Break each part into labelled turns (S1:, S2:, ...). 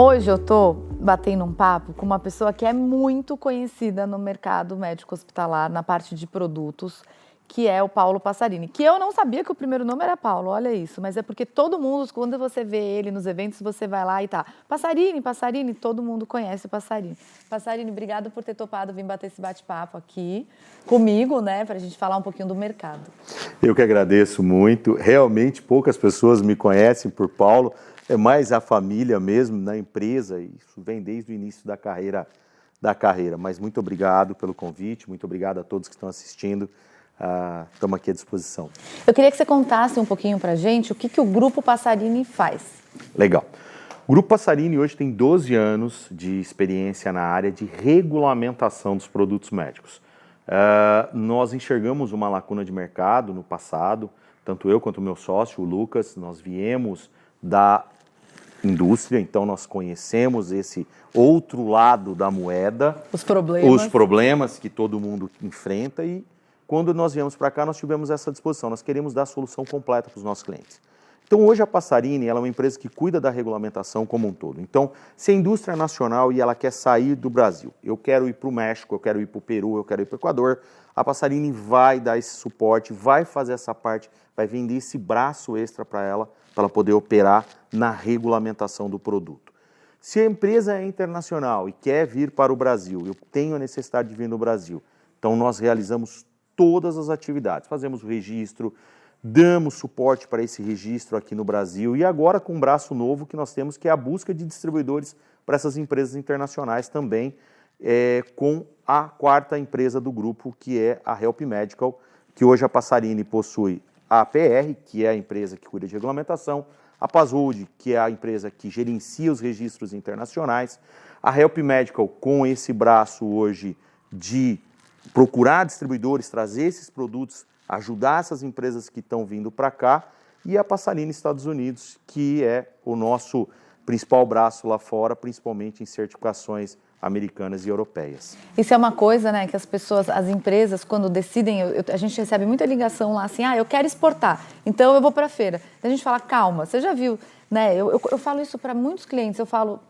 S1: Hoje eu tô batendo um papo com uma pessoa que é muito conhecida no mercado médico hospitalar, na parte de produtos, que é o Paulo Passarini. Que eu não sabia que o primeiro nome era Paulo, olha isso, mas é porque todo mundo, quando você vê ele nos eventos, você vai lá e tá, Passarini, Passarini, todo mundo conhece o Passarini. Passarini, obrigado por ter topado vir bater esse bate-papo aqui comigo, né, pra gente falar um pouquinho do mercado.
S2: Eu que agradeço muito, realmente poucas pessoas me conhecem por Paulo, é mais a família mesmo na empresa, isso vem desde o início da carreira, mas muito obrigado pelo convite, muito obrigado a todos que estão assistindo, estamos aqui à disposição.
S1: Eu queria que você contasse um pouquinho pra gente o que o Grupo Passarini faz.
S2: Legal. O Grupo Passarini hoje tem 12 anos de experiência na área de regulamentação dos produtos médicos. Nós enxergamos uma lacuna de mercado no passado, tanto eu quanto o meu sócio, o Lucas, nós viemos da indústria, então nós conhecemos esse outro lado da moeda, os problemas que todo mundo enfrenta, e quando nós viemos para cá nós tivemos essa disposição, nós queremos dar a solução completa para os nossos clientes. Então hoje a Passarini ela é uma empresa que cuida da regulamentação como um todo. Então se a indústria é nacional e ela quer sair do Brasil, eu quero ir para o México, eu quero ir para o Peru, eu quero ir para o Equador, a Passarini vai dar esse suporte, vai fazer essa parte, vai vender esse braço extra para ela poder operar na regulamentação do produto. Se a empresa é internacional e quer vir para o Brasil, eu tenho a necessidade de vir no Brasil, então nós realizamos todas as atividades, fazemos o registro, damos suporte para esse registro aqui no Brasil e agora com um braço novo que nós temos, que é a busca de distribuidores para essas empresas internacionais também, com a quarta empresa do grupo, que é a Help Medical, que hoje a Passarini possui a APR, que é a empresa que cuida de regulamentação, a Paswold, que é a empresa que gerencia os registros internacionais, a Help Medical com esse braço hoje de procurar distribuidores, trazer esses produtos, ajudar essas empresas que estão vindo para cá, e a Passarini Estados Unidos, que é o nosso principal braço lá fora, principalmente em certificações americanas e europeias.
S1: Isso é uma coisa, né, que as pessoas, as empresas, quando decidem, a gente recebe muita ligação lá assim, eu quero exportar, então eu vou para a feira. A gente fala, calma, você já viu, né, eu falo isso para muitos clientes, eu falo,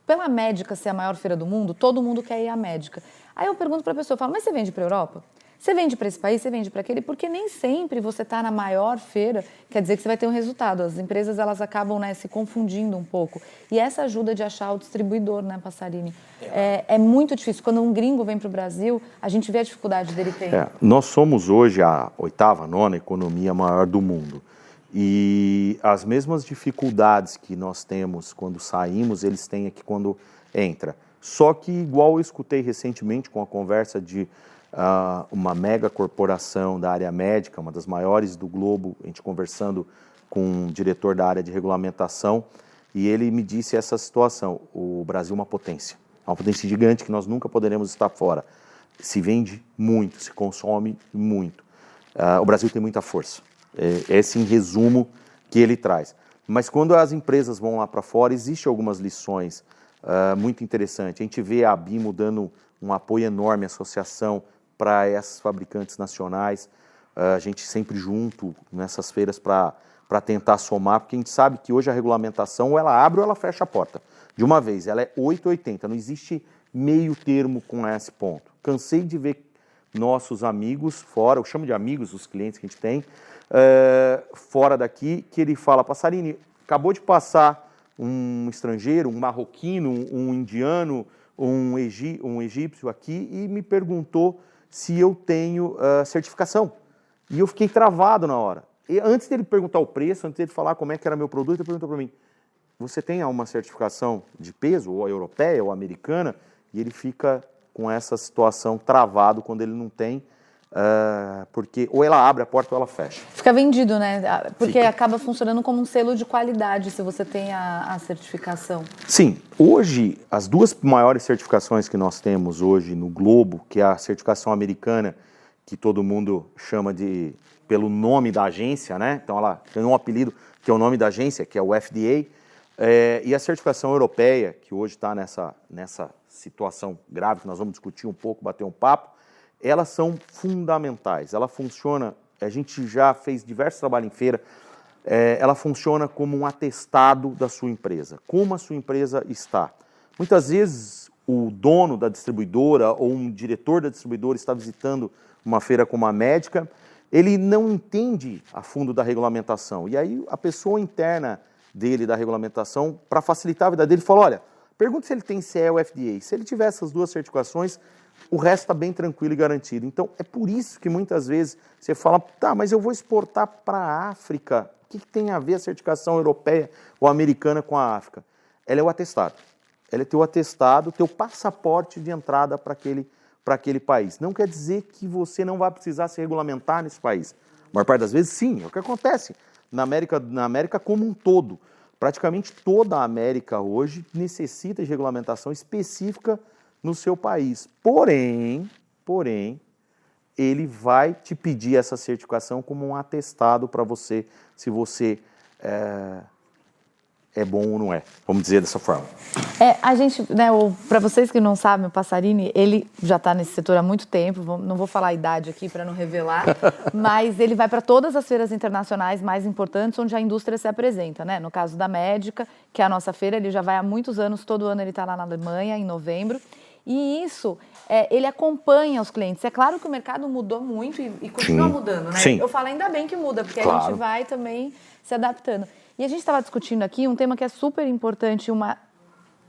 S1: pela Médica ser a maior feira do mundo, todo mundo quer ir à Médica. Aí eu pergunto para a pessoa, eu falo, mas você vende para a Europa? Você vende para esse país, você vende para aquele, porque nem sempre você está na maior feira, quer dizer que você vai ter um resultado. As empresas elas acabam, né, se confundindo um pouco. E essa ajuda de achar o distribuidor, né, Passarini, é muito difícil. Quando um gringo vem para o Brasil, a gente vê a dificuldade dele ter.
S2: Nós somos hoje a 8ª, 9ª economia maior do mundo. E as mesmas dificuldades que nós temos quando saímos, eles têm aqui quando entra. Só que, igual eu escutei recentemente com a conversa de uma mega corporação da área médica, uma das maiores do globo, a gente conversando com um diretor da área de regulamentação, e ele me disse essa situação, o Brasil é uma potência gigante que nós nunca poderemos estar fora. Se vende muito, se consome muito. O Brasil tem muita força. Esse em resumo que ele traz. Mas quando as empresas vão lá para fora, existem algumas lições muito interessantes. A gente vê a Abimo dando um apoio enorme à associação para essas fabricantes nacionais, a gente sempre junto nessas feiras para tentar somar, porque a gente sabe que hoje a regulamentação ou ela abre ou ela fecha a porta. De uma vez, ela é 880, não existe meio termo com esse ponto. Cansei de ver nossos amigos fora, eu chamo de amigos os clientes que a gente tem, fora daqui, que ele fala, Passarini, acabou de passar um estrangeiro, um marroquino, um indiano, um egípcio aqui e me perguntou se eu tenho certificação. E eu fiquei travado na hora. E antes dele perguntar o preço, antes dele falar como é que era meu produto, ele perguntou para mim, você tem uma certificação de peso, ou europeia, ou americana? E ele fica com essa situação travado quando ele não tem, porque ou ela abre a porta ou ela fecha.
S1: Fica vendido, né? Porque acaba funcionando como um selo de qualidade se você tem a certificação.
S2: Sim. Hoje, as duas maiores certificações que nós temos hoje no globo, que é a certificação americana, que todo mundo chama pelo nome da agência, né? Então ela tem um apelido que é o nome da agência, que é o FDA, e a certificação europeia, que hoje está nessa situação grave, que nós vamos discutir um pouco, bater um papo, elas são fundamentais, ela funciona, a gente já fez diversos trabalhos em feira, ela funciona como um atestado da sua empresa. Como a sua empresa está. Muitas vezes o dono da distribuidora ou um diretor da distribuidora está visitando uma feira como a Médica, ele não entende a fundo da regulamentação. E aí a pessoa interna dele da regulamentação, para facilitar a vida dele, fala, olha, pergunta se ele tem CE ou FDA. Se ele tiver essas duas certificações, o resto está bem tranquilo e garantido. Então, é por isso que muitas vezes você fala, tá, mas eu vou exportar para a África. O que tem a ver a certificação europeia ou americana com a África? Ela é o atestado. Ela é teu atestado, teu passaporte de entrada para aquele país. Não quer dizer que você não vai precisar se regulamentar nesse país. A maior parte das vezes, sim, é o que acontece na América como um todo. Praticamente toda a América hoje necessita de regulamentação específica no seu país. Porém, ele vai te pedir essa certificação como um atestado para você, se você é bom ou não é, vamos dizer dessa forma.
S1: A gente, né, para vocês que não sabem, o Passarini, ele já está nesse setor há muito tempo, não vou falar a idade aqui para não revelar, mas ele vai para todas as feiras internacionais mais importantes onde a indústria se apresenta, né? No caso da Médica, que é a nossa feira, ele já vai há muitos anos, todo ano ele está lá na Alemanha, em novembro, e isso, ele acompanha os clientes. É claro que o mercado mudou muito e continua mudando, né?
S2: Sim.
S1: Eu falo ainda bem que muda, porque
S2: claro.
S1: A gente vai também se adaptando. E a gente estava discutindo aqui um tema que é super importante, uma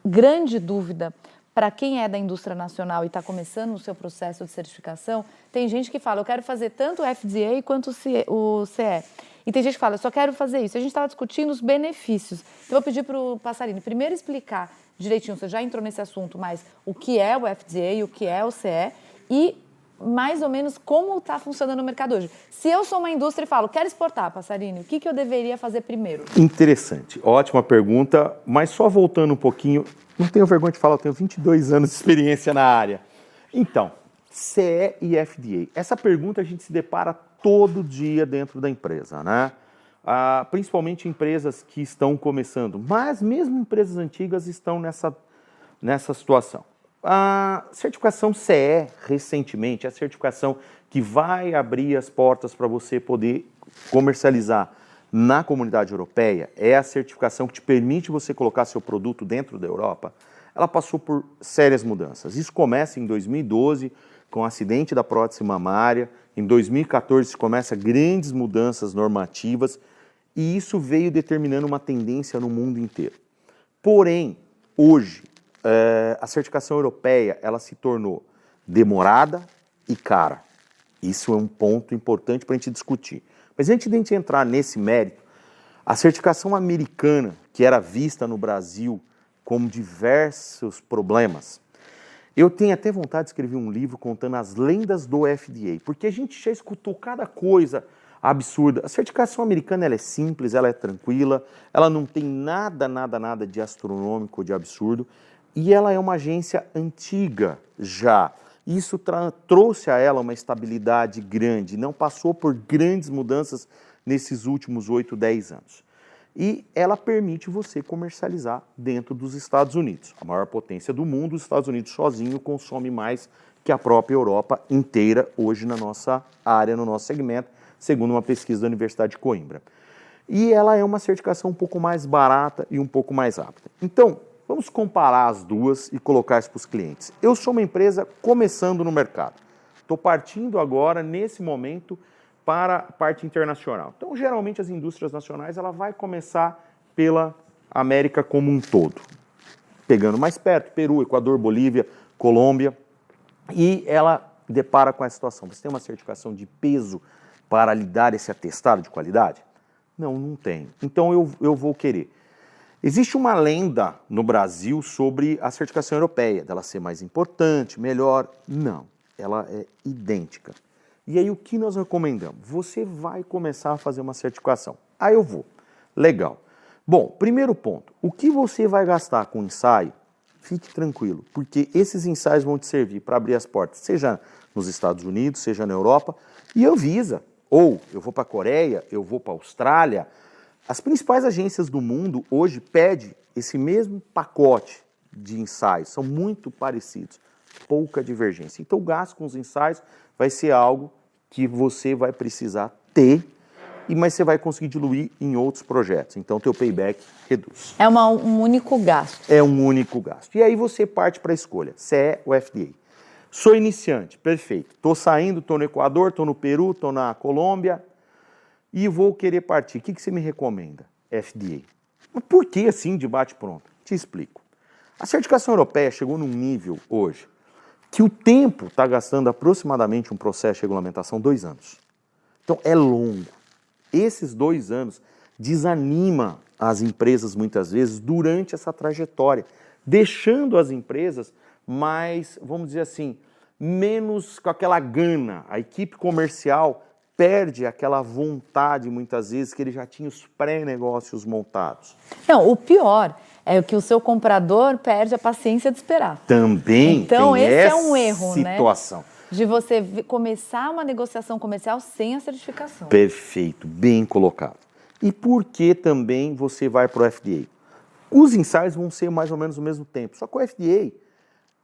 S1: grande dúvida para quem é da indústria nacional e está começando o seu processo de certificação. Tem gente que fala, eu quero fazer tanto o FDA quanto o CE. E tem gente que fala, eu só quero fazer isso. A gente estava discutindo os benefícios. Então, eu vou pedir para o Passarini primeiro explicar direitinho, você já entrou nesse assunto, mas o que é o FDA, o que é o CE e mais ou menos como está funcionando o mercado hoje. Se eu sou uma indústria e falo, quero exportar, Passarini, o que eu deveria fazer primeiro?
S2: Interessante, ótima pergunta, mas só voltando um pouquinho, não tenho vergonha de falar, eu tenho 22 anos de experiência na área. Então, CE e FDA, essa pergunta a gente se depara todo dia dentro da empresa, né? Principalmente empresas que estão começando, mas mesmo empresas antigas estão nessa situação. A certificação CE, recentemente, é a certificação que vai abrir as portas para você poder comercializar na comunidade europeia, é a certificação que te permite você colocar seu produto dentro da Europa. Ela passou por sérias mudanças. Isso começa em 2012, com o acidente da prótese mamária. Em 2014, começa grandes mudanças normativas e isso veio determinando uma tendência no mundo inteiro. Porém, hoje, a certificação europeia ela se tornou demorada e cara. Isso é um ponto importante para a gente discutir. Mas antes de a gente entrar nesse mérito, a certificação americana, que era vista no Brasil como diversos problemas, eu tenho até vontade de escrever um livro contando as lendas do FDA, porque a gente já escutou cada coisa absurda. A certificação americana ela é simples, ela é tranquila, ela não tem nada de astronômico, de absurdo, e ela é uma agência antiga já. Isso trouxe a ela uma estabilidade grande, não passou por grandes mudanças nesses últimos 8, 10 anos. E ela permite você comercializar dentro dos Estados Unidos. A maior potência do mundo, os Estados Unidos sozinho consome mais que a própria Europa inteira hoje na nossa área, no nosso segmento, segundo uma pesquisa da Universidade de Coimbra. E ela é uma certificação um pouco mais barata e um pouco mais rápida. Então, vamos comparar as duas e colocar isso para os clientes. Eu sou uma empresa começando no mercado. Estou partindo agora, nesse momento, para a parte internacional. Então, geralmente, as indústrias nacionais ela vai começar pela América como um todo. Pegando mais perto, Peru, Equador, Bolívia, Colômbia. E ela depara com essa situação. Você tem uma certificação de peso para lhe dar esse atestado de qualidade? Não tem. Então, eu vou querer. Existe uma lenda no Brasil sobre a certificação europeia, dela ser mais importante, melhor. Não, ela é idêntica. E aí o que nós recomendamos? Você vai começar a fazer uma certificação. Eu vou. Legal. Bom, primeiro ponto, o que você vai gastar com ensaio, fique tranquilo, porque esses ensaios vão te servir para abrir as portas, seja nos Estados Unidos, seja na Europa, e Anvisa. Ou eu vou para a Coreia, eu vou para a Austrália. As principais agências do mundo hoje pedem esse mesmo pacote de ensaios, são muito parecidos, pouca divergência. Então o gasto com os ensaios vai ser algo que você vai precisar ter mas você vai conseguir diluir em outros projetos. Então, teu payback reduz.
S1: É um único gasto.
S2: É um único gasto. E aí você parte para a escolha, CE ou FDA. Sou iniciante, perfeito. Estou saindo, estou no Equador, estou no Peru, estou na Colômbia e vou querer partir. O que você me recomenda? FDA. Mas por que assim de bate-pronto? Te explico. A certificação europeia chegou num nível hoje que o tempo está gastando aproximadamente um processo de regulamentação 2 anos. Então é longo. Esses 2 anos desanima as empresas muitas vezes durante essa trajetória, deixando as empresas mais, vamos dizer assim, menos com aquela gana. A equipe comercial perde aquela vontade muitas vezes que ele já tinha os pré-negócios montados.
S1: Não, o pior é que o seu comprador perde a paciência de esperar.
S2: Também
S1: então,
S2: tem
S1: esse
S2: essa
S1: é um erro,
S2: situação.
S1: Né? De você começar uma negociação comercial sem a certificação.
S2: Perfeito, bem colocado. E por que também você vai para o FDA? Os ensaios vão ser mais ou menos o mesmo tempo, só que o FDA,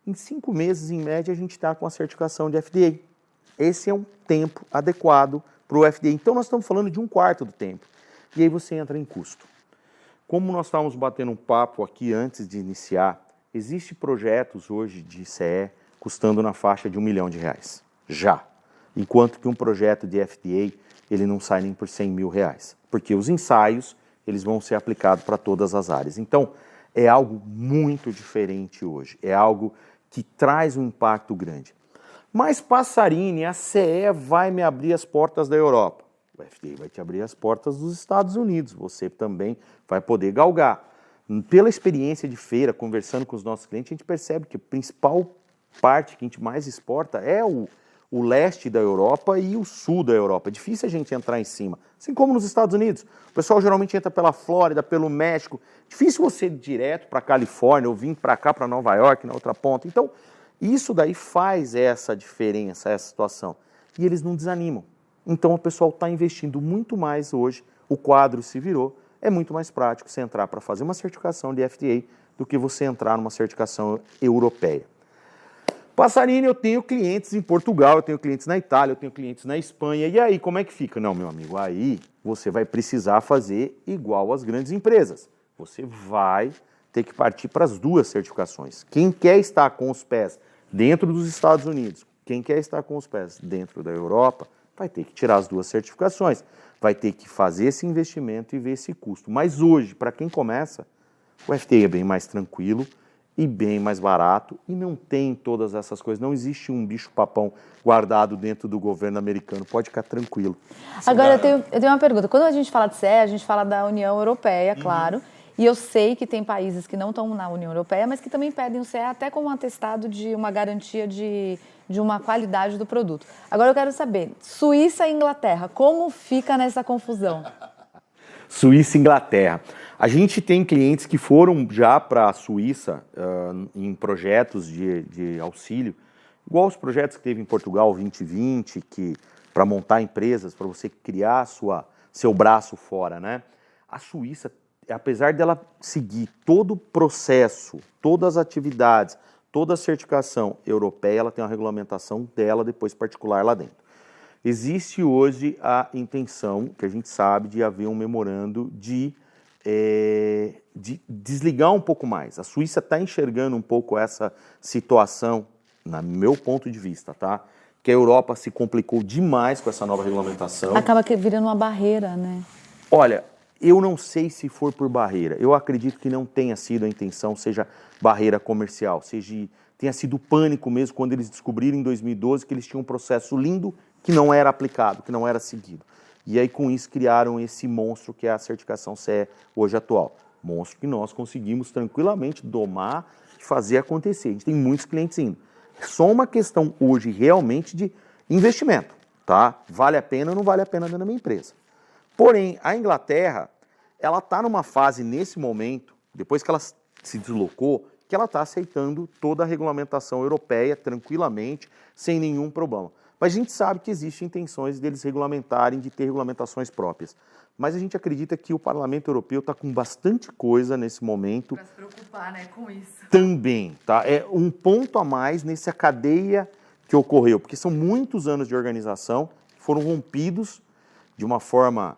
S2: em 5 meses, em média, a gente está com a certificação de FDA. Esse é um tempo adequado para o FDA. Então, nós estamos falando de 1/4 do tempo. E aí você entra em custo. Como nós estávamos batendo um papo aqui antes de iniciar, existem projetos hoje de CE custando na faixa de R$1 milhão. Já. Enquanto que um projeto de FDA, ele não sai nem por R$100 mil. Porque os ensaios, eles vão ser aplicados para todas as áreas. Então, é algo muito diferente hoje. É algo que traz um impacto grande. Mas, Passarini, a CE vai me abrir as portas da Europa. O FDA vai te abrir as portas dos Estados Unidos. Você também vai poder galgar. Pela experiência de feira, conversando com os nossos clientes, a gente percebe que a principal parte que a gente mais exporta é o leste da Europa e o sul da Europa. É difícil a gente entrar em cima. Assim como nos Estados Unidos. O pessoal geralmente entra pela Flórida, pelo México. Difícil você ir direto para a Califórnia ou vir para cá, para Nova York, na outra ponta. Então, isso daí faz essa diferença, essa situação. E eles não desanimam. Então, o pessoal está investindo muito mais hoje. O quadro se virou. É muito mais prático você entrar para fazer uma certificação de FDA do que você entrar numa certificação europeia. Passarini, eu tenho clientes em Portugal, eu tenho clientes na Itália, eu tenho clientes na Espanha. E aí, como é que fica? Não, meu amigo, aí você vai precisar fazer igual às grandes empresas. Você vai ter que partir para as 2 certificações. Quem quer estar com os pés dentro dos Estados Unidos, quem quer estar com os pés dentro da Europa, vai ter que tirar as 2 certificações. Vai ter que fazer esse investimento e ver esse custo. Mas hoje, para quem começa, o FDA é bem mais tranquilo e bem mais barato e não tem todas essas coisas. Não existe um bicho-papão guardado dentro do governo americano. Pode ficar tranquilo.
S1: Agora, eu tenho uma pergunta. Quando a gente fala de CE, a gente fala da União Europeia, claro. E eu sei que tem países que não estão na União Europeia, mas que também pedem o CE até como um atestado de uma garantia de uma qualidade do produto. Agora eu quero saber, Suíça e Inglaterra, como fica nessa confusão?
S2: Suíça e Inglaterra. A gente tem clientes que foram já para a Suíça em projetos de auxílio, igual os projetos que teve em Portugal 2020, que para montar empresas, para você criar seu braço fora, né? A Suíça, apesar dela seguir todo o processo, todas as atividades, toda a certificação europeia, ela tem uma regulamentação dela depois particular lá dentro. Existe hoje a intenção, que a gente sabe, de haver um memorando de desligar um pouco mais. A Suíça está enxergando um pouco essa situação, no meu ponto de vista, tá? Que a Europa se complicou demais com essa nova regulamentação.
S1: Acaba virando uma barreira, né?
S2: Olha, eu não sei se for por barreira. Eu acredito que não tenha sido a intenção, seja barreira comercial, tenha sido pânico mesmo quando eles descobriram em 2012 que eles tinham um processo lindo que não era aplicado, que não era seguido. E aí, com isso, criaram esse monstro que é a certificação CE hoje atual. Monstro que nós conseguimos tranquilamente domar e fazer acontecer. A gente tem muitos clientes indo. É só uma questão hoje realmente de investimento, tá? Vale a pena ou não vale a pena dentro da minha empresa. Porém, a Inglaterra, ela está numa fase nesse momento, depois que ela se deslocou, que ela está aceitando toda a regulamentação europeia tranquilamente, sem nenhum problema. Mas a gente sabe que existem intenções deles regulamentarem, de ter regulamentações próprias. Mas a gente acredita que o Parlamento Europeu está com bastante coisa nesse momento.
S1: Para se preocupar, né, com isso.
S2: Também, tá? É um ponto a mais nessa cadeia que ocorreu, porque são muitos anos de organização que foram rompidos de uma forma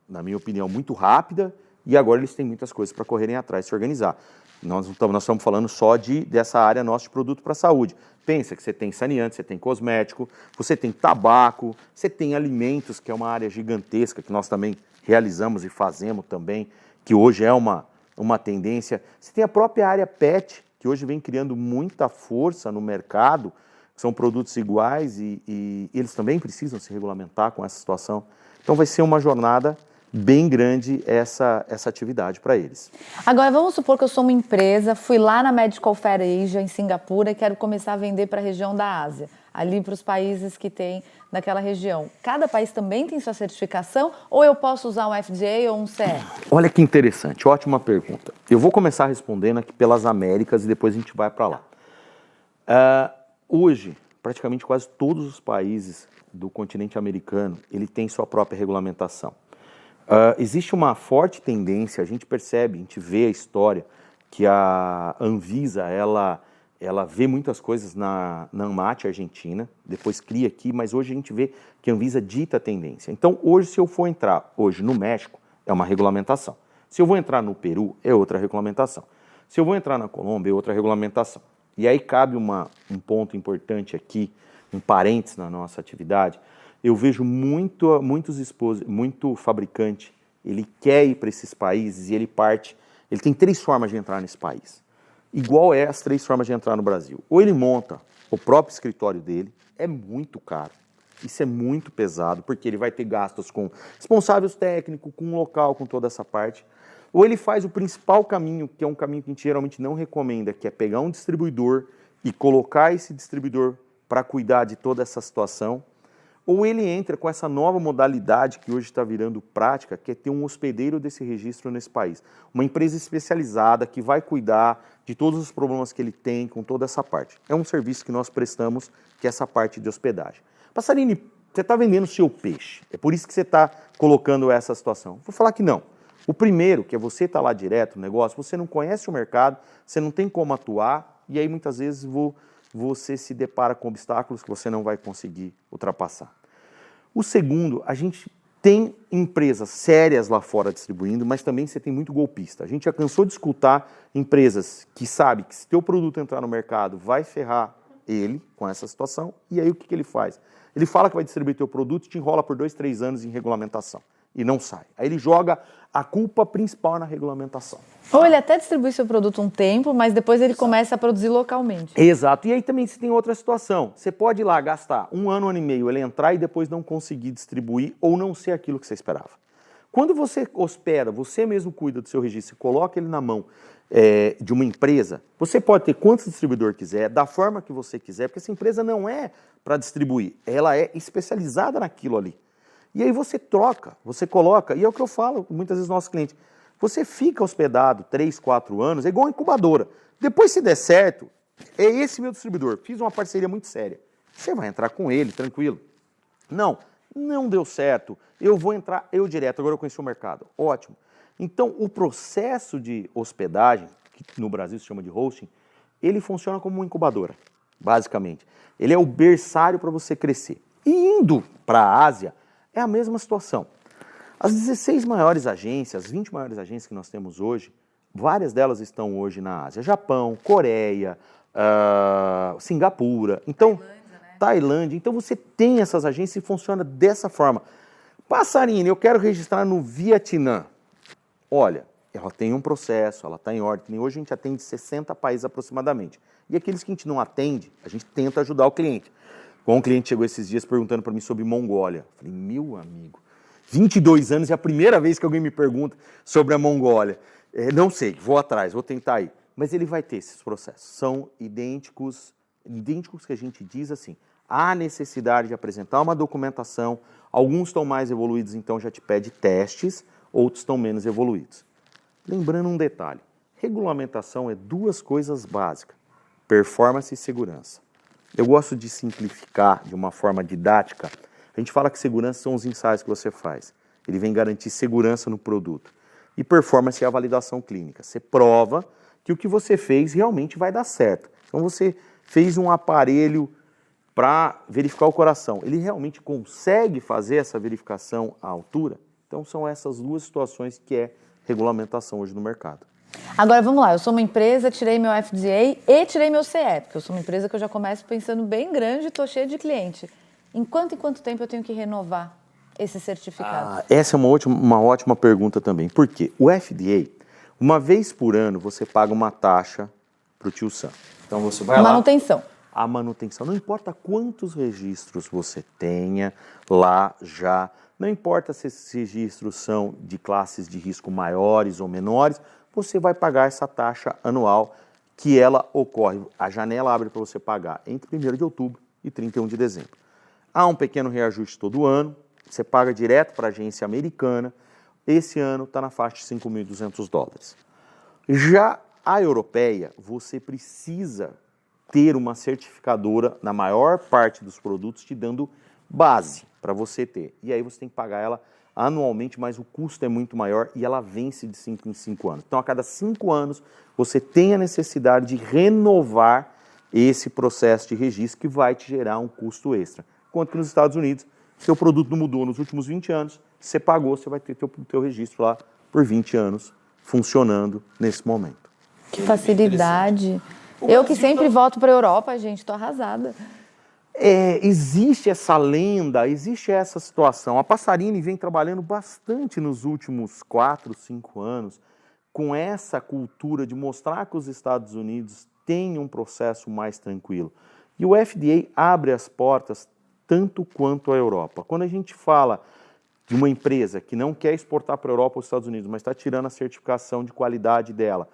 S2: na minha opinião, muito rápida, e agora eles têm muitas coisas para correrem atrás, se organizar. Nós estamos falando só dessa área nossa de produto para a saúde. Pensa que você tem saneante, você tem cosmético, você tem tabaco, você tem alimentos, que é uma área gigantesca, que nós também realizamos e fazemos também, que hoje é uma tendência. Você tem a própria área pet, que hoje vem criando muita força no mercado, são produtos iguais e eles também precisam se regulamentar com essa situação. Então vai ser uma jornada bem grande essa atividade para eles.
S1: Agora, vamos supor que eu sou uma empresa, fui lá na Medical Fair Asia, em Singapura, e quero começar a vender para a região da Ásia, ali para os países que tem naquela região. Cada país também tem sua certificação, ou eu posso usar um FDA ou um CE?
S2: Olha que interessante, ótima pergunta. Eu vou começar respondendo aqui pelas Américas e depois a gente vai para lá. Hoje, praticamente quase todos os países do continente americano, ele tem sua própria regulamentação. Existe uma forte tendência, a gente percebe, a gente vê a história, que a Anvisa, ela vê muitas coisas na ANMAT argentina, depois cria aqui, mas hoje a gente vê que a Anvisa dita a tendência. Então, hoje, se eu for entrar hoje no México, é uma regulamentação. Se eu vou entrar no Peru, é outra regulamentação. Se eu vou entrar na Colômbia, é outra regulamentação. E aí cabe um ponto importante aqui, um parênteses na nossa atividade. Eu vejo muito fabricante, ele quer ir para esses países e ele tem 3 formas de entrar nesse país. Igual as 3 formas de entrar no Brasil. Ou ele monta o próprio escritório dele, é muito caro, isso é muito pesado, porque ele vai ter gastos com responsáveis técnicos, com local, com toda essa parte. Ou ele faz o principal caminho, que é um caminho que a gente geralmente não recomenda, que é pegar um distribuidor e colocar esse distribuidor para cuidar de toda essa situação. Ou ele entra com essa nova modalidade que hoje está virando prática, que é ter um hospedeiro desse registro nesse país. Uma empresa especializada que vai cuidar de todos os problemas que ele tem com toda essa parte. É um serviço que nós prestamos, que é essa parte de hospedagem. Passarini, você está vendendo o seu peixe, é por isso que você está colocando essa situação. Vou falar que não. O primeiro, que é você estar lá direto no negócio, você não conhece o mercado, você não tem como atuar, e aí muitas vezes você se depara com obstáculos que você não vai conseguir ultrapassar. O segundo, a gente tem empresas sérias lá fora distribuindo, mas também você tem muito golpista. A gente já cansou de escutar empresas que sabem que se teu produto entrar no mercado, vai ferrar ele com essa situação, e aí o que ele faz? Ele fala que vai distribuir teu produto, te enrola por 2, 3 anos em regulamentação e não sai. Aí ele joga a culpa principal na regulamentação.
S1: Ou ele até distribui seu produto um tempo, mas depois ele começa a produzir localmente.
S2: Exato. E aí também você tem outra situação. Você pode ir lá gastar 1 ano, 1 ano e meio, ele entrar e depois não conseguir distribuir ou não ser aquilo que você esperava. Quando você hospeda, você mesmo cuida do seu registro, coloca ele na mão de uma empresa, você pode ter quantos distribuidor quiser, da forma que você quiser, porque essa empresa não é para distribuir, ela é especializada naquilo ali. E aí você troca, você coloca, e é o que eu falo muitas vezes aos nossos clientes, você fica hospedado 3, 4 anos, é igual uma incubadora. Depois, se der certo, é esse meu distribuidor, fiz uma parceria muito séria. Você vai entrar com ele, tranquilo. Não deu certo, eu vou entrar eu direto, agora eu conheci o mercado. Ótimo. Então, o processo de hospedagem, que no Brasil se chama de hosting, ele funciona como uma incubadora, basicamente. Ele é o berçário para você crescer. E indo para a Ásia, é a mesma situação. As 16 maiores agências, as 20 maiores agências que nós temos hoje, várias delas estão hoje na Ásia. Japão, Coreia, Singapura, então, Tailândia. Então você tem essas agências e funciona dessa forma. Passarini, eu quero registrar no Vietnã. Olha, ela tem um processo, ela está em ordem. Hoje a gente atende 60 países aproximadamente. E aqueles que a gente não atende, a gente tenta ajudar o cliente. Um cliente chegou esses dias perguntando para mim sobre Mongólia. Falei, meu amigo, 22 anos é a primeira vez que alguém me pergunta sobre a Mongólia. Não sei, vou atrás, vou tentar ir. Mas ele vai ter esses processos. São idênticos que a gente diz assim, há necessidade de apresentar uma documentação, alguns estão mais evoluídos, então já te pede testes, outros estão menos evoluídos. Lembrando um detalhe, regulamentação é 2 coisas básicas, performance e segurança. Eu gosto de simplificar de uma forma didática. A gente fala que segurança são os ensaios que você faz. Ele vem garantir segurança no produto. E performance é a validação clínica. Você prova que o que você fez realmente vai dar certo. Então você fez um aparelho para verificar o coração. Ele realmente consegue fazer essa verificação à altura? Então, são essas duas situações que é regulamentação hoje no mercado.
S1: Agora, vamos lá, eu sou uma empresa, tirei meu FDA e tirei meu CE, porque eu sou uma empresa que eu já começo pensando bem grande e estou cheia de cliente. Em quanto tempo eu tenho que renovar esse certificado?
S2: Essa é uma ótima pergunta também. Por quê? O FDA, uma vez por ano, você paga uma taxa para o Tio Sam. Então, você vai lá...
S1: Manutenção.
S2: A manutenção, não importa quantos registros você tenha lá já, não importa se esses registros são de classes de risco maiores ou menores, você vai pagar essa taxa anual que ela ocorre. A janela abre para você pagar entre 1º de outubro e 31 de dezembro. Há um pequeno reajuste todo ano, você paga direto para a agência americana, esse ano está na faixa de $5.200. Já a europeia, você precisa ter uma certificadora na maior parte dos produtos te dando base para você ter. E aí você tem que pagar ela anualmente, mas o custo é muito maior e ela vence de 5 em 5 anos. Então, a cada 5 anos, você tem a necessidade de renovar esse processo de registro que vai te gerar um custo extra. Enquanto que nos Estados Unidos, seu produto não mudou nos últimos 20 anos, você pagou, você vai ter teu registro lá por 20 anos funcionando nesse momento.
S1: Que facilidade. Eu que sempre volto para a Europa, gente, estou arrasada.
S2: Existe essa lenda, existe essa situação. A Passarini vem trabalhando bastante nos últimos 4, 5 anos com essa cultura de mostrar que os Estados Unidos têm um processo mais tranquilo. E o FDA abre as portas tanto quanto a Europa. Quando a gente fala de uma empresa que não quer exportar para a Europa ou os Estados Unidos, mas está tirando a certificação de qualidade dela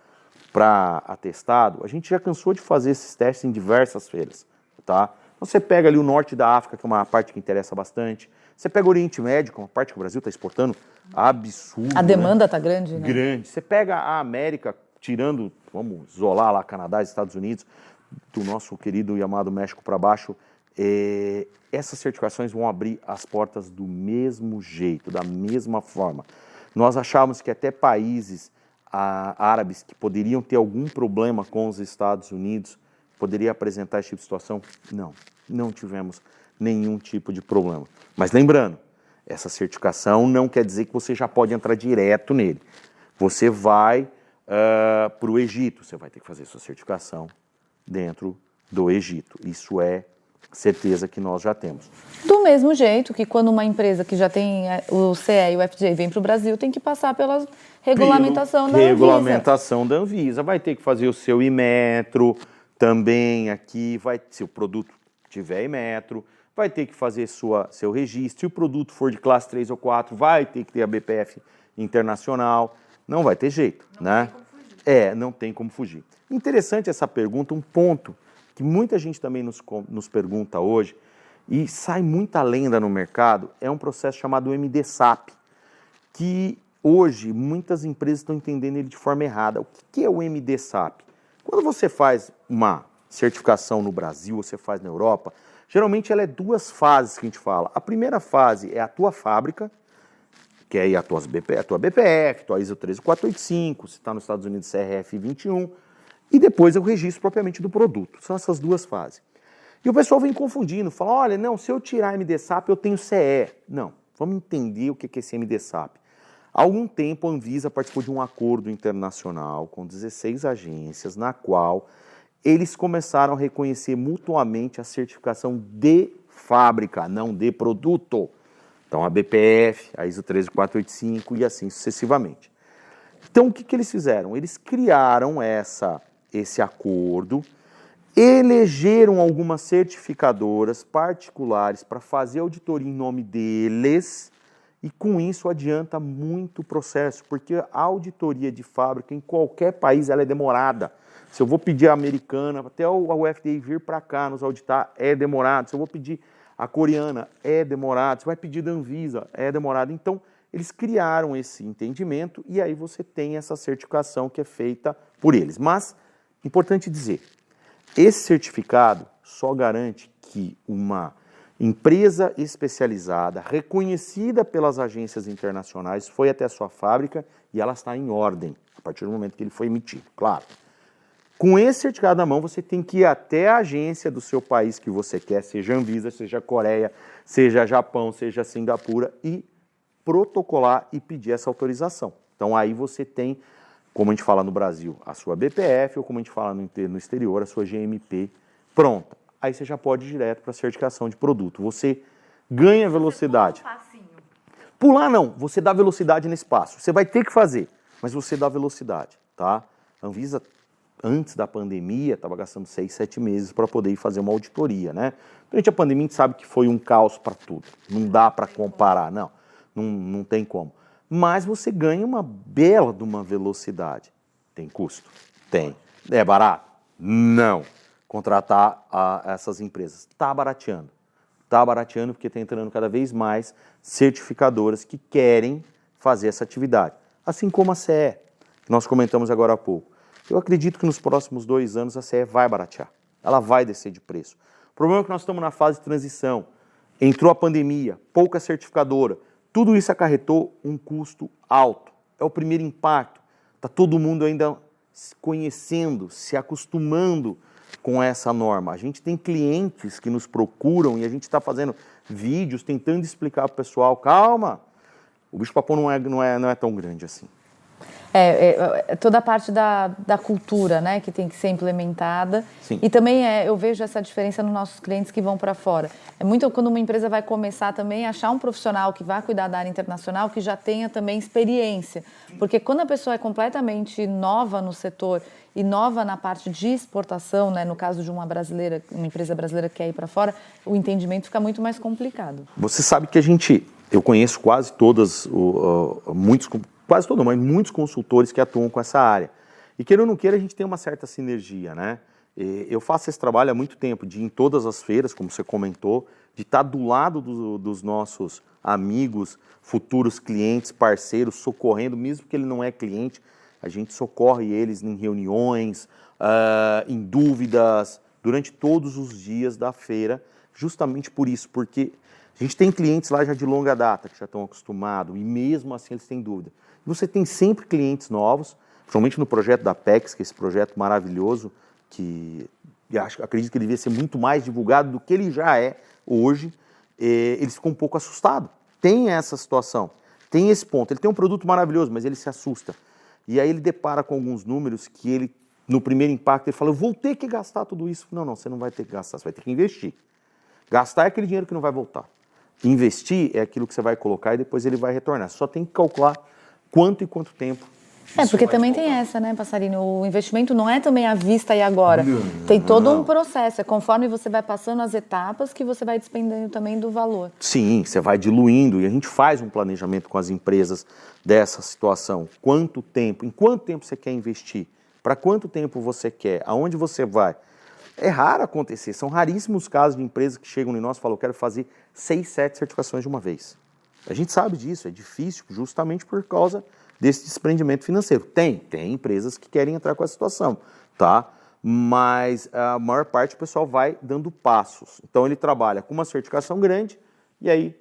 S2: para atestado, a gente já cansou de fazer esses testes em diversas feiras, tá? Você pega ali o norte da África, que é uma parte que interessa bastante. Você pega o Oriente Médio, que é uma parte que o Brasil está exportando absurdo.
S1: A demanda está grande, né?
S2: Grande. Você pega a América, tirando, vamos isolar lá Canadá e Estados Unidos, do nosso querido e amado México para baixo, essas certificações vão abrir as portas do mesmo jeito, da mesma forma. Nós achávamos que até países árabes que poderiam ter algum problema com os Estados Unidos poderia apresentar esse tipo de situação? Não tivemos nenhum tipo de problema. Mas lembrando, essa certificação não quer dizer que você já pode entrar direto nele. Você vai para o Egito, você vai ter que fazer sua certificação dentro do Egito. Isso é certeza que nós já temos.
S1: Do mesmo jeito que quando uma empresa que já tem o CE e o FDA vem para o Brasil, tem que passar pela regulamentação da Anvisa.
S2: Regulamentação da Anvisa. Vai ter que fazer o seu Inmetro também aqui, se o produto tiver Inmetro, vai ter que fazer seu registro. Se o produto for de classe 3 ou 4, vai ter que ter a BPF internacional. Não vai ter jeito, né? Não tem como fugir. Interessante essa pergunta, um ponto que muita gente também nos pergunta hoje, e sai muita lenda no mercado, é um processo chamado MDSAP, que hoje muitas empresas estão entendendo ele de forma errada. O que é o MDSAP? Quando você faz uma certificação no Brasil, você faz na Europa, geralmente ela é 2 fases que a gente fala. A primeira fase é a tua fábrica, que é aí a tua BPF, tua ISO 13485, se está nos Estados Unidos, CRF 21, e depois é o registro propriamente do produto. São essas 2 fases. E o pessoal vem confundindo, fala, olha, não, se eu tirar MDSAP, eu tenho CE. Não, vamos entender o que é esse MDSAP. Há algum tempo, a Anvisa participou de um acordo internacional com 16 agências, na qual eles começaram a reconhecer mutuamente a certificação de fábrica, não de produto. Então, a BPF, a ISO 13485 e assim sucessivamente. Então, o que eles fizeram? Eles criaram esse acordo, elegeram algumas certificadoras particulares para fazer auditoria em nome deles e, com isso, adianta muito o processo, porque a auditoria de fábrica em qualquer país ela é demorada. Se eu vou pedir a americana, até o FDA vir para cá nos auditar, é demorado. Se eu vou pedir a coreana, é demorado. Se vai pedir da Anvisa, é demorado. Então, eles criaram esse entendimento e aí você tem essa certificação que é feita por eles. Mas, importante dizer, esse certificado só garante que uma empresa especializada, reconhecida pelas agências internacionais, foi até a sua fábrica e ela está em ordem, a partir do momento que ele foi emitido, claro. Com esse certificado na mão, você tem que ir até a agência do seu país que você quer, seja Anvisa, seja Coreia, seja Japão, seja Singapura, e protocolar e pedir essa autorização. Então aí você tem, como a gente fala no Brasil, a sua BPF, ou como a gente fala no exterior, a sua GMP pronta. Aí você já pode ir direto para a certificação de produto. Você ganha velocidade. Pular não, você dá velocidade nesse passo. Você vai ter que fazer, mas você dá velocidade, tá? A Anvisa, antes da pandemia, estava gastando 6, 7 meses para poder ir fazer uma auditoria, né? Durante a pandemia a gente sabe que foi um caos para tudo. Não dá para comparar, não tem como. Mas você ganha uma bela de uma velocidade. Tem custo? Tem. É barato? Não. Contratar essas empresas. Está barateando. Está barateando porque está entrando cada vez mais certificadoras que querem fazer essa atividade. Assim como a CE, que nós comentamos agora há pouco. Eu acredito que nos próximos 2 anos a CE vai baratear. Ela vai descer de preço. O problema é que nós estamos na fase de transição. Entrou a pandemia, pouca certificadora. Tudo isso acarretou um custo alto. É o primeiro impacto. Está todo mundo ainda se conhecendo, se acostumando com essa norma. A gente tem clientes que nos procuram e a gente está fazendo vídeos tentando explicar para o pessoal, calma, o bicho-papão não é tão grande assim.
S1: Toda a parte da cultura, né, que tem que ser implementada.
S2: Sim.
S1: E também eu vejo essa diferença nos nossos clientes que vão para fora. É muito quando uma empresa vai começar também a achar um profissional que vai cuidar da área internacional que já tenha também experiência. Porque quando a pessoa é completamente nova no setor e nova na parte de exportação, né, no caso de uma empresa brasileira que quer ir para fora, o entendimento fica muito mais complicado.
S2: Você sabe que eu conheço quase todos, mas muitos consultores que atuam com essa área. E queira ou não queira, a gente tem uma certa sinergia, né? Eu faço esse trabalho há muito tempo, de ir em todas as feiras, como você comentou, de estar do lado dos nossos amigos, futuros clientes, parceiros, socorrendo, mesmo que ele não é cliente, a gente socorre eles em reuniões, em dúvidas, durante todos os dias da feira, justamente por isso, porque a gente tem clientes lá já de longa data, que já estão acostumados, e mesmo assim eles têm dúvida. Você tem sempre clientes novos, principalmente no projeto da Apex, que é esse projeto maravilhoso, que acredito que ele devia ser muito mais divulgado do que ele já é hoje. Eles ficam um pouco assustados. Tem essa situação, tem esse ponto. Ele tem um produto maravilhoso, mas ele se assusta. E aí ele depara com alguns números que ele, no primeiro impacto, ele fala, eu vou ter que gastar tudo isso. Não, você não vai ter que gastar, você vai ter que investir. Gastar é aquele dinheiro que não vai voltar. Investir é aquilo que você vai colocar e depois ele vai retornar. Só tem que calcular quanto e quanto tempo.
S1: Porque também tem essa, né, Passarinho? O investimento não é também à vista e agora. Tem todo um processo. É conforme você vai passando as etapas que você vai despendendo também do valor.
S2: Sim, você vai diluindo e a gente faz um planejamento com as empresas dessa situação. Quanto tempo, em quanto tempo você quer investir? Para quanto tempo você quer? Aonde você vai? É raro acontecer. São raríssimos casos de empresas que chegam em nós e falam, eu quero fazer 6, 7 certificações de uma vez. A gente sabe disso, é difícil justamente por causa desse desprendimento financeiro. Tem empresas que querem entrar com essa situação, tá? Mas a maior parte do pessoal vai dando passos. Então ele trabalha com uma certificação grande e aí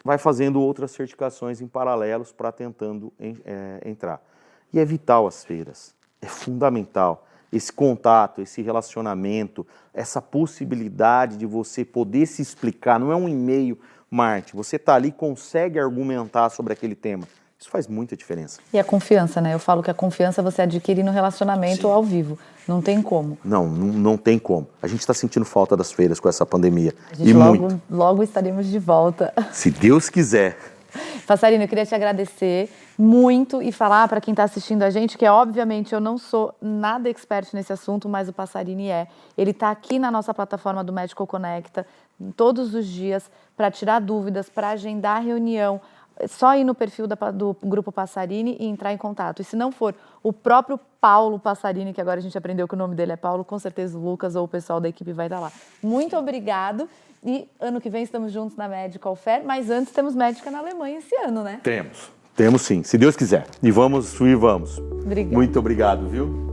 S2: vai fazendo outras certificações em paralelos para tentando entrar. E é vital as feiras, é fundamental. Esse contato, esse relacionamento, essa possibilidade de você poder se explicar, não é um e-mail, Marte, você está ali e consegue argumentar sobre aquele tema. Isso faz muita diferença. E
S1: a confiança, né? Eu falo que a confiança você adquire no relacionamento Sim. ao vivo. Não tem como.
S2: Não tem como. A gente está sentindo falta das feiras com essa pandemia.
S1: A gente logo estaremos de volta.
S2: Se Deus quiser.
S1: Passarino, eu queria te agradecer muito e falar para quem está assistindo a gente que, obviamente, eu não sou nada expert nesse assunto, mas o Passarini é. Ele está aqui na nossa plataforma do Medical Conecta todos os dias para tirar dúvidas, para agendar reunião. É só ir no perfil do Grupo Passarini e entrar em contato. E se não for o próprio Paulo Passarini, que agora a gente aprendeu que o nome dele é Paulo, com certeza o Lucas ou o pessoal da equipe vai estar lá. Muito obrigado. E ano que vem estamos juntos na Medical Fair, mas antes temos médica na Alemanha esse ano, né?
S2: Temos sim, se Deus quiser. E vamos.
S1: Obrigada.
S2: Muito obrigado, viu?